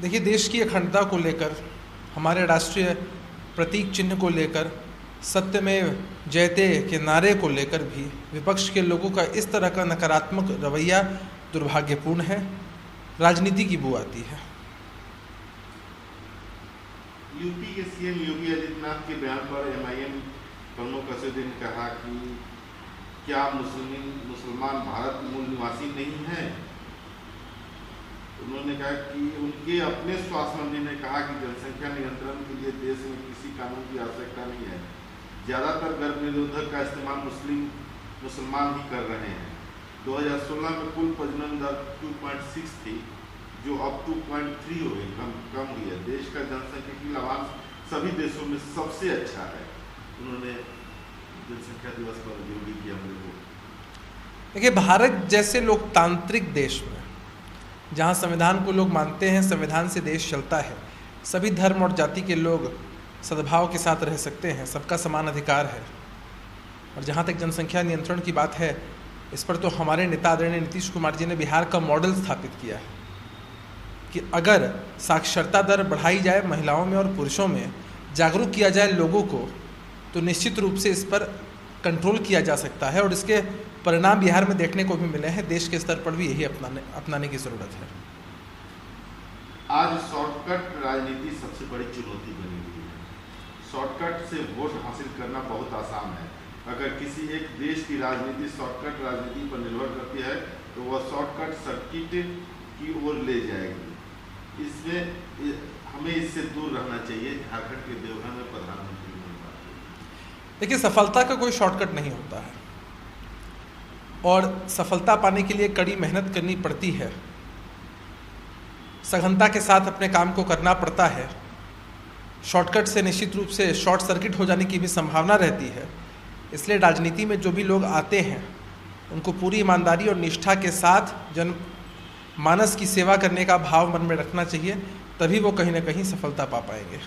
देखिए, देश की अखंडता को लेकर, हमारे राष्ट्रीय प्रतीक चिन्ह को लेकर, सत्यमेव जयते के नारे को लेकर भी विपक्ष के लोगों का इस तरह का नकारात्मक रवैया दुर्भाग्यपूर्ण है, राजनीति की बू आती है। यूपी के सीएम योगी आदित्यनाथ के बयान पर एमआईएम प्रमुख असदुद्दीन ने कहा कि क्या मुसलमान भारत मूल निवासी नहीं है। उन्होंने कहा कि उनके अपने स्वास्थ्य मंत्री ने कहा कि जनसंख्या नियंत्रण के लिए देश में किसी कानून की आवश्यकता नहीं है। ज़्यादातर गर्भ निरोधक का इस्तेमाल मुसलमान ही कर रहे हैं। 2016 में कुल प्रजनन दर 2.6 थी, जो अब 2.3 हो गई, कम हुई है। देश का जनसंख्या लाभांश सभी देशों में सबसे अच्छा है। उन्होंने जनसंख्या दिवस पर जोड़ी किया हमने को। देखिए, भारत जैसे लोकतांत्रिक देश में, जहाँ संविधान को लोग मानते हैं, संविधान से देश चलता है, सभी धर्म और जाति के लोग सद्भाव के साथ रह सकते हैं, सबका समान अधिकार है। और जहाँ तक जनसंख्या नियंत्रण की बात है, इस पर तो हमारे नेता आदरणीय नीतीश कुमार जी ने बिहार का मॉडल स्थापित किया है कि अगर साक्षरता दर बढ़ाई जाए, महिलाओं में और पुरुषों में जागरूक किया जाए लोगों को, तो निश्चित रूप से इस पर कंट्रोल किया जा सकता है। और इसके परिणाम बिहार में देखने को भी मिले हैं। देश के स्तर पर भी यही अपनाने की ज़रूरत है। आज शॉर्टकट राजनीति सबसे बड़ी चुनौती बनी हुई है। शॉर्टकट से वोट हासिल करना बहुत आसान है। अगर किसी एक देश की राजनीति शॉर्टकट राजनीति पर निर्भर करती है, तो वह शॉर्टकट सर्किट की ओर ले जाएगी। इसमें हमें इससे दूर रहना चाहिए। झारखंड के देवघर में प्रधानमंत्री ने बात की। देखिए, सफलता का कोई शॉर्टकट नहीं होता है और सफलता पाने के लिए कड़ी मेहनत करनी पड़ती है, सघनता के साथ अपने काम को करना पड़ता है। शॉर्टकट से निश्चित रूप से शॉर्ट सर्किट हो जाने की भी संभावना रहती है। इसलिए राजनीति में जो भी लोग आते हैं, उनको पूरी ईमानदारी और निष्ठा के साथ जनमानस की सेवा करने का भाव मन में रखना चाहिए, तभी वो कहीं ना कहीं सफलता पा पाएंगे।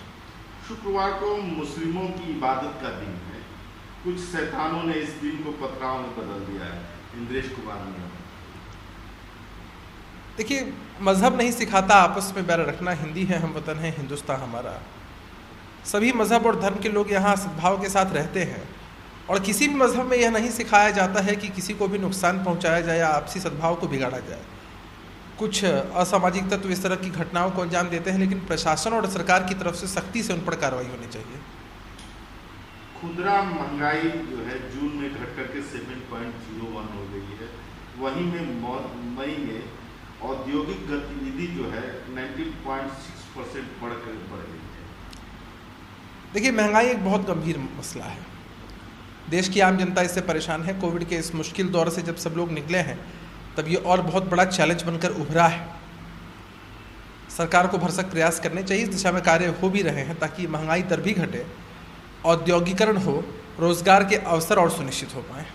शुक्रवार को मुस्लिमों की इबादत का दिन है। कुछ शैतानों ने इस दिन को पथराव में बदल दिया है। इंद्रेश कुमार ने, देखिए, मज़हब नहीं सिखाता आपस में बैर रखना। हिंदी है हम वतन है हिंदुस्तान हमारा। सभी मज़हब और धर्म के लोग यहाँ सद्भाव के साथ रहते हैं और किसी भी मज़हब में यह नहीं सिखाया जाता है कि किसी को भी नुकसान पहुँचाया जाए या आपसी सद्भाव को बिगाड़ा जाए। कुछ असामाजिक तत्व इस तरह की घटनाओं को अंजाम देते हैं, लेकिन प्रशासन और सरकार की तरफ से सख्ती से उन पर कार्रवाई होनी चाहिए। खुदरा महंगाई जो है जून में घटकर के 7.01 हो गई है। वहीं में मई में औद्योगिक गतिविधि जो है 19.6% बढ़ गई है। देखिए, महंगाई एक बहुत गंभीर मसला है। देश की आम जनता इससे परेशान है। कोविड के इस मुश्किल दौर से जब सब लोग निकले हैं, तब ये और बहुत बड़ा चैलेंज बनकर उभरा है। सरकार को भरसक प्रयास करने चाहिए, इस दिशा में कार्य हो भी रहे हैं, ताकि महंगाई दर भी घटे, औद्योगिकरण हो, रोजगार के अवसर और सुनिश्चित हो पाए।